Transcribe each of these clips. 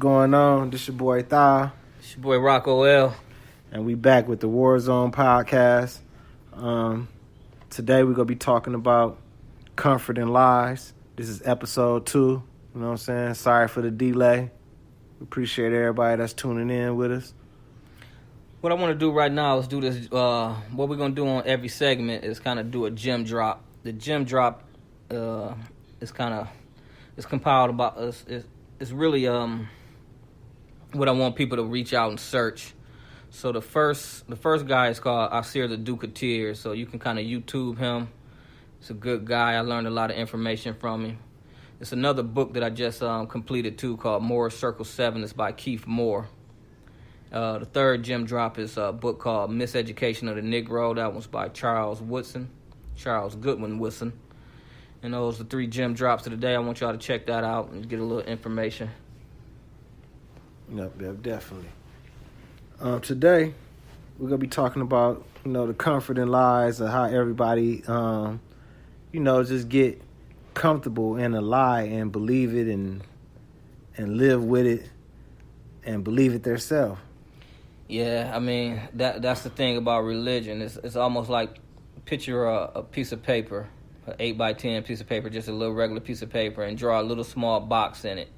going on? This your boy Tha. It's your boy Rocola. And we back with the War Zone podcast. Today we're going to be talking about comfort and lies. This is episode 2. You know what I'm saying? Sorry for the delay. We appreciate everybody that's tuning in with us. What I want to do right now is do this. What we're going to do on every segment is kind of do a gem drop. The gem drop is compiled about us. It's really what I want people to reach out and search. So the first guy is called Asir the Duke of Tears. So you can kind of YouTube him. It's a good guy. I learned a lot of information from him. It's another book that I just completed too called Moore's Circle 7. It's by Keith Moore. The third gem drop is a book called Miseducation of the Negro. That one's by Charles Goodwin Woodson. And those are the 3 gem drops of the day. I want y'all to check that out and get a little information. Yep, definitely. Today, we're going to be talking about, the comfort and lies of how everybody, just get comfortable in a lie and believe it and live with it and believe it themselves. Yeah, I mean, that's the thing about religion. It's almost like picture a piece of paper, an 8x10 piece of paper, just a little regular piece of paper, and draw a little small box in it.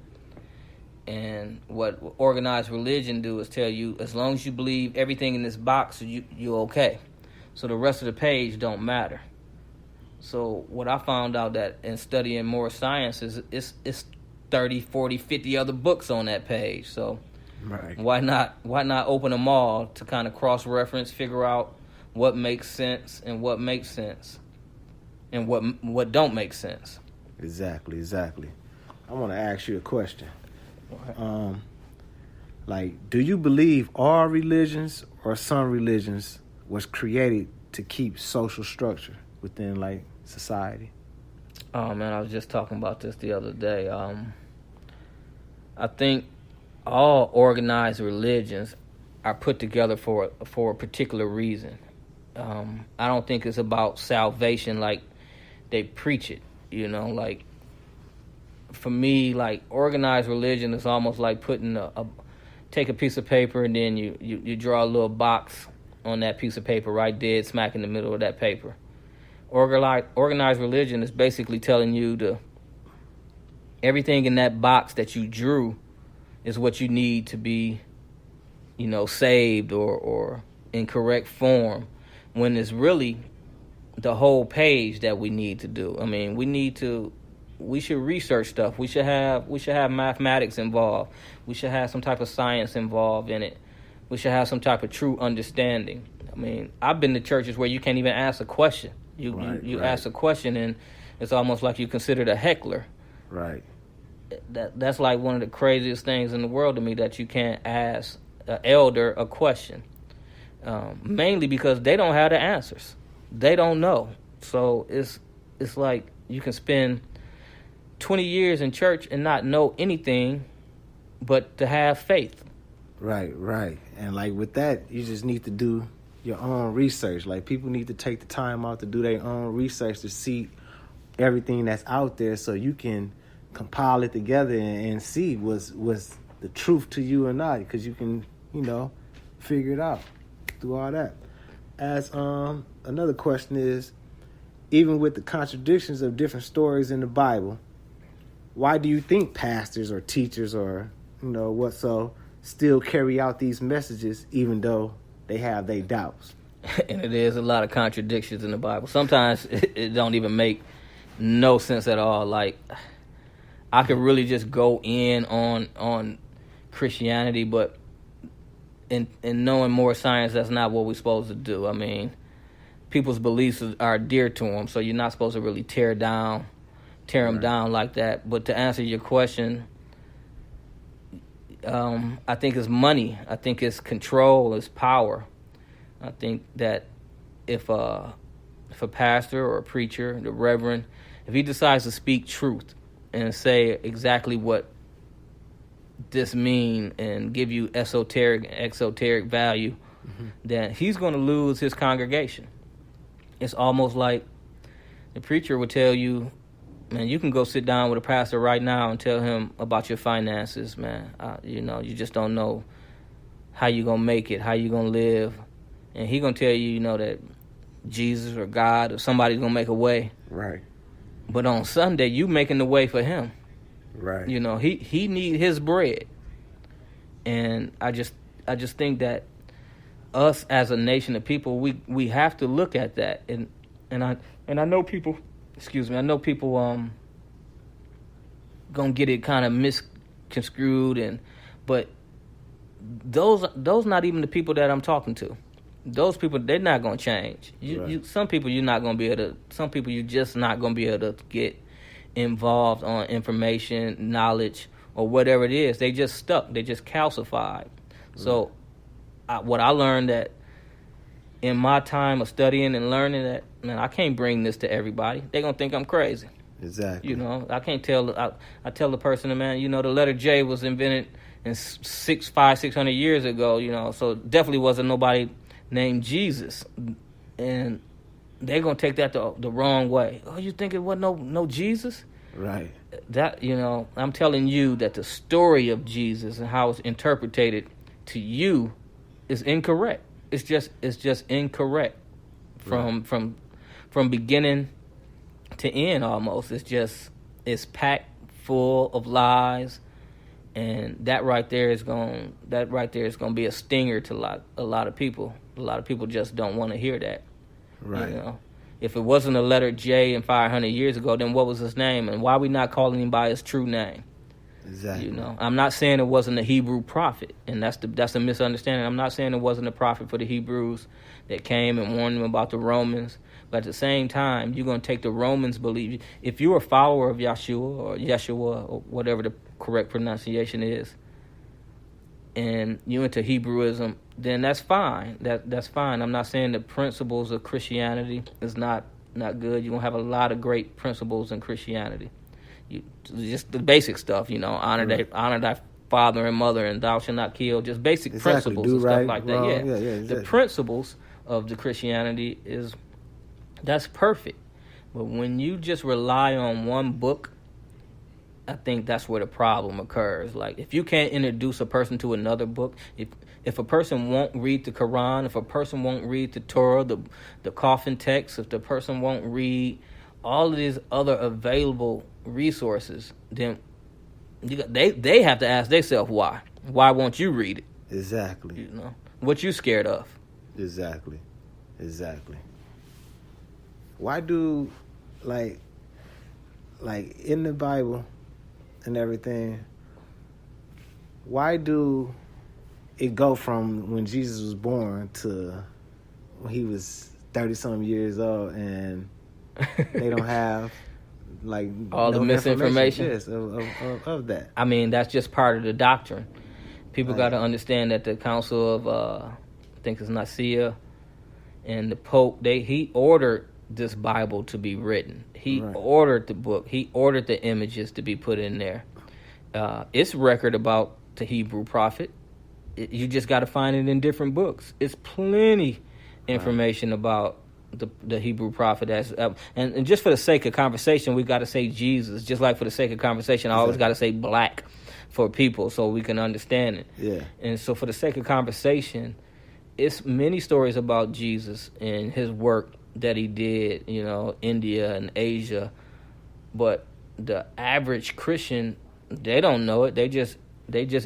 And what organized religion do is tell you, as long as you believe everything in this box, you're okay. So the rest of the page don't matter. So what I found out that in studying more science is it's 30, 40, 50 other books on that page. So right. Why not open them all to kind of cross-reference, figure out what makes sense and what makes sense and what don't make sense. Exactly. I want to ask you a question. Do you believe all religions or some religions was created to keep social structure within society? Oh man, I was just talking about this the other day. I think all organized religions are put together for a particular reason. I don't think it's about salvation like they preach it. For me, organized religion is almost like putting take a piece of paper and then you draw a little box on that piece of paper right dead smack in the middle of that paper. Organized religion is basically telling you everything in that box that you drew is what you need to be, saved or in correct form, when it's really the whole page that we need to do. I mean, we should research stuff. We should have mathematics involved. We should have some type of science involved in it. We should have some type of true understanding. I mean, I've been to churches where you can't even ask a question. You ask a question and it's almost like you considered a heckler. Right. That's like one of the craziest things in the world to me, that you can't ask an elder a question. Mainly because they don't have the answers. They don't know. So it's like you can spend 20 years in church and not know anything but to have faith. Right. And with that, you just need to do your own research. People need to take the time out to do their own research to see everything that's out there so you can compile it together and see was the truth to you or not, because you can, figure it out through all that. As another question is, even with the contradictions of different stories in the Bible, why do you think pastors or teachers or, still carry out these messages even though they have their doubts? And it is a lot of contradictions in the Bible. Sometimes it don't even make no sense at all. I could really just go in on Christianity, but in knowing more science, that's not what we're supposed to do. I mean, people's beliefs are dear to them, so you're not supposed to really tear them down like that. But to answer your question, I think it's money. I think it's control, it's power. I think that if a pastor or a preacher, the reverend, if he decides to speak truth and say exactly what this mean and give you exoteric value, then he's going to lose his congregation. It's almost like the preacher would tell you, man, you can go sit down with a pastor right now and tell him about your finances, man. You just don't know how you gonna make it, how you gonna live, and he gonna tell you, that Jesus or God or somebody's gonna make a way. Right. But on Sunday, you making the way for him. Right. He need his bread, and I just think that us as a nation of people, we have to look at that, and I know people. Excuse me. I know people gonna get it kind of misconstrued, but those not even the people that I'm talking to. Those people, they're not gonna change. Some people you're not gonna be able to. Some people you're just not gonna be able to get involved on information, knowledge, or whatever it is. They just stuck. They just calcified. So, what I learned that in my time of studying and learning that, man, I can't bring this to everybody. They're gonna think I'm crazy. Exactly. I can't tell. I tell the person, man, the letter J was invented in 600 years ago. So definitely wasn't nobody named Jesus, and they're gonna take that the wrong way. Oh, you think it wasn't no Jesus? Right. That I'm telling you that the story of Jesus and how it's interpreted to you is incorrect. It's just incorrect from beginning to end almost. It's packed full of lies, and that right there is going to be a stinger to a lot of people. A lot of people just don't want to hear that. Right. If it wasn't a letter J in 500 years ago, then what was his name, and why are we not calling him by his true name? Exactly. I'm not saying it wasn't a Hebrew prophet, and that's a misunderstanding. I'm not saying it wasn't a prophet for the Hebrews that came and warned them about the Romans. But at the same time, you're going to take the Romans' belief. If you're a follower of Yeshua or whatever the correct pronunciation is, and you're into Hebrewism, then that's fine. That's fine. I'm not saying the principles of Christianity is not good. You're going to have a lot of great principles in Christianity. Just the basic stuff, honor thy father and mother, and thou shalt not kill. Just basic principles and stuff like that. Wrong. Yeah. Exactly. The principles of the Christianity that's perfect. But when you just rely on one book, I think that's where the problem occurs. Like, if you can't introduce a person to another book, if a person won't read the Quran, if a person won't read the Torah, the coffin text, if the person won't read all of these other available resources, then they have to ask themselves why. Why won't you read it? Exactly. What you scared of? Exactly. Why do like in the Bible and everything? Why do it go from when Jesus was born to when he was 30-something years old, and they don't have like all the misinformation of that? I mean, that's just part of the doctrine. People got to understand that the Council of I think it's Nicaea, and the Pope, he ordered this Bible to be written. He ordered the book. He ordered the images to be put in there. It's record about the Hebrew prophet. You just got to find it in different books. It's plenty information about the Hebrew prophet. And just for the sake of conversation, we got to say Jesus. Just like for the sake of conversation, I always got to say black for people so we can understand it. Yeah. And so for the sake of conversation, it's many stories about Jesus and his work that he did, India and Asia. But the average Christian, they don't know it. They just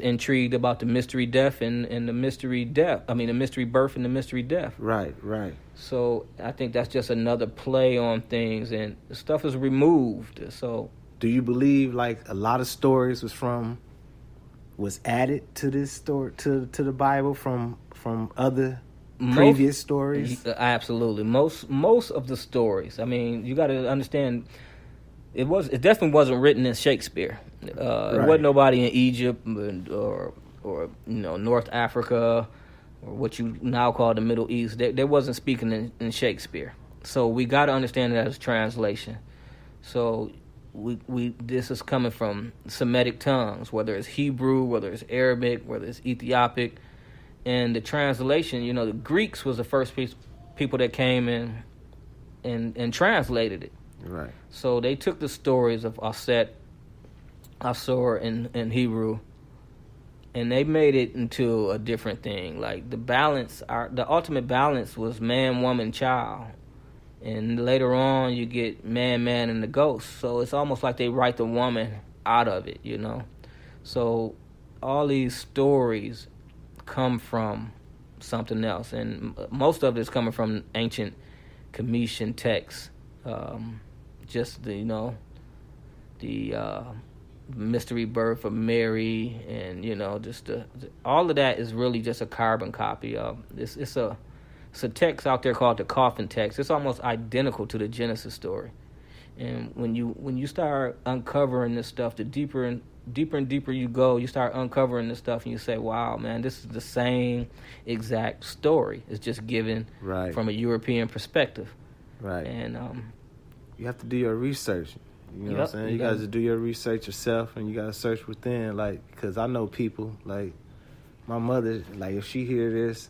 intrigued about the mystery death and the mystery death. I mean, the mystery birth and the mystery death. Right. So I think that's just another play on things, and the stuff is removed. So, do you believe like a lot of stories was added to this story to the Bible from other previous stories? Absolutely. Most of the stories. I mean, you got to understand. It definitely wasn't written in Shakespeare. It wasn't nobody in Egypt or North Africa or what you now call the Middle East. They wasn't speaking in Shakespeare. So we got to understand that as translation. So this is coming from Semitic tongues, whether it's Hebrew, whether it's Arabic, whether it's Ethiopic, and the translation. The Greeks was the first people that came in and translated it. Right. So they took the stories of Aset, Asur in Hebrew, and they made it into a different thing. Like the ultimate balance was man, woman, child. And later on, you get man, and the ghost. So it's almost like they write the woman out of it, you know. So all these stories come from something else, and most of it is coming from ancient Cometian texts. Just the mystery birth of Mary, and just all of that is really just a carbon copy of this. It's a text out there called the Coffin Text. It's almost identical to the Genesis story. And when you start uncovering this stuff, the deeper and deeper you go, you start uncovering this stuff, and you say, "Wow, man, this is the same exact story. It's just given from a European perspective." Right. And you have to do your research. You know what I'm saying? You got to do your research yourself, and you got to search within. Like, because I know people, like my mother, like if she hear this,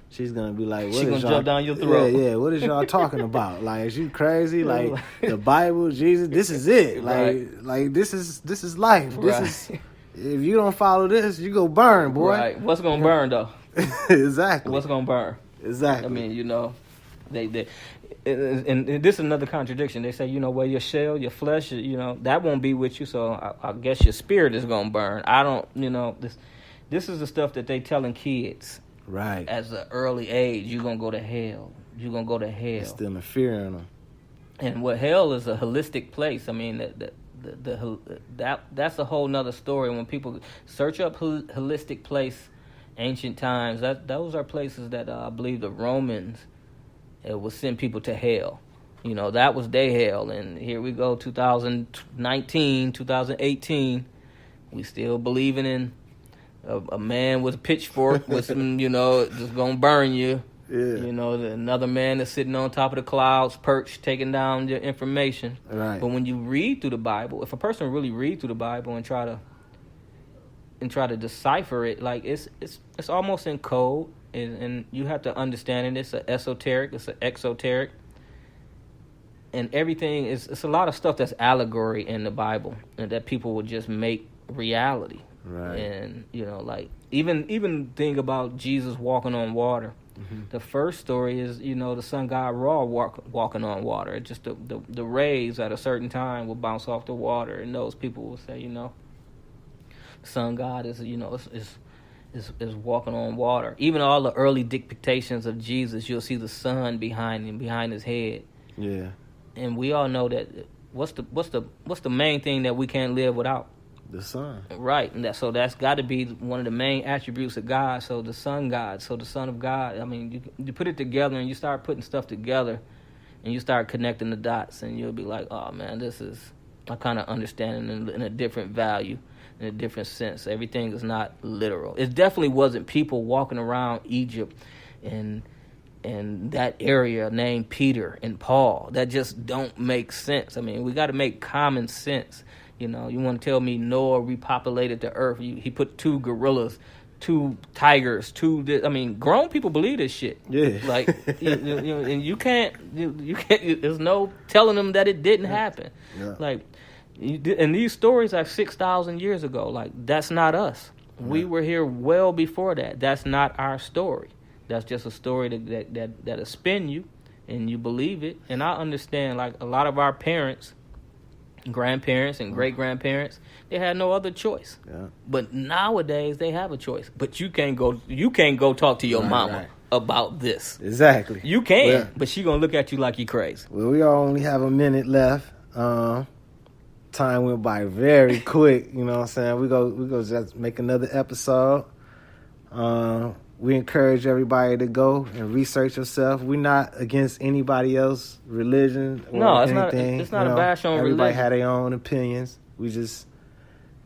she's gonna be like, "She's gonna jump down your throat." Yeah. What is y'all talking about? Like, is you crazy? Like the Bible, Jesus, this is it. Like this is life. This is. If you don't follow this, you go burn, boy. Right. What's gonna burn though? Exactly. What's gonna burn? Exactly. I mean, they. And this is another contradiction. They say, where your shell, your flesh, that won't be with you. So I guess your spirit is gonna burn. I don't, this is the stuff that they telling kids. Right. As an early age, you're gonna go to hell. You're gonna go to hell. It's still fearing them. And what hell is a holistic place. I mean, that's a whole nother story. When people search up holistic place, ancient times, those are places that I believe the Romans would send people to hell. That was their hell. And here we go, 2019, 2018, we still believing in a man with a pitchfork with some, just gonna burn you. Yeah. Another man that's sitting on top of the clouds, perched, taking down your information. Right. But when you read through the Bible, if a person really read through the Bible and try to decipher it, like it's almost in code, and you have to understand it. It's an esoteric, it's an exoteric, and everything it's a lot of stuff that's allegory in the Bible, and that people would just make reality. Right. And like even think about Jesus walking on water. Mm-hmm. The first story is the sun god Ra walking on water. It's just the rays at a certain time will bounce off the water, and those people will say the sun god is is walking on water. Even all the early depictions of Jesus, you'll see the sun behind him, behind his head. Yeah. And we all know that what's the main thing that we can't live without? The sun. Right. And that's got to be one of the main attributes of God. So the sun God, so the Son of God. I mean, you put it together, and you start putting stuff together, and you start connecting the dots, and you'll be like, oh man, this is I kind of understand it in a different value, in a different sense. Everything is not literal. It definitely wasn't people walking around Egypt and that area named Peter and Paul. That just don't make sense. I mean, we got to make common sense. You want to tell me Noah repopulated the earth? He put 2 gorillas, 2 tigers, 2. I mean, grown people believe this shit. Yeah. Like, and you can't. There's no telling them that it didn't happen. Yeah. Like, and these stories are 6,000 years ago. Like, that's not us. Yeah. We were here well before that. That's not our story. That's just a story that'll spin you, and you believe it. And I understand, like, a lot of our parents, grandparents and great-grandparents, they had no other choice. Yeah. But nowadays they have a choice. But you can't go talk to your mama about this. Exactly. You can, but she gonna look at you like you crazy. Well, we only have a minute left. Time went by very quick, you know what I'm saying? We go just make another episode. We encourage everybody to go and research yourself. We're not against anybody else, religion or anything. It's not a bash on religion. Everybody have their own opinions. We just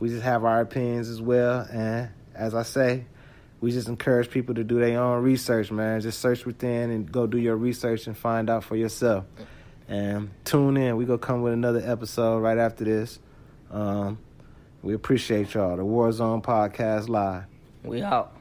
have our opinions as well. And as I say, we just encourage people to do their own research, man. Just search within and go do your research and find out for yourself. And tune in. We're going to come with another episode right after this. We appreciate y'all. The Warzone Podcast Live. We out.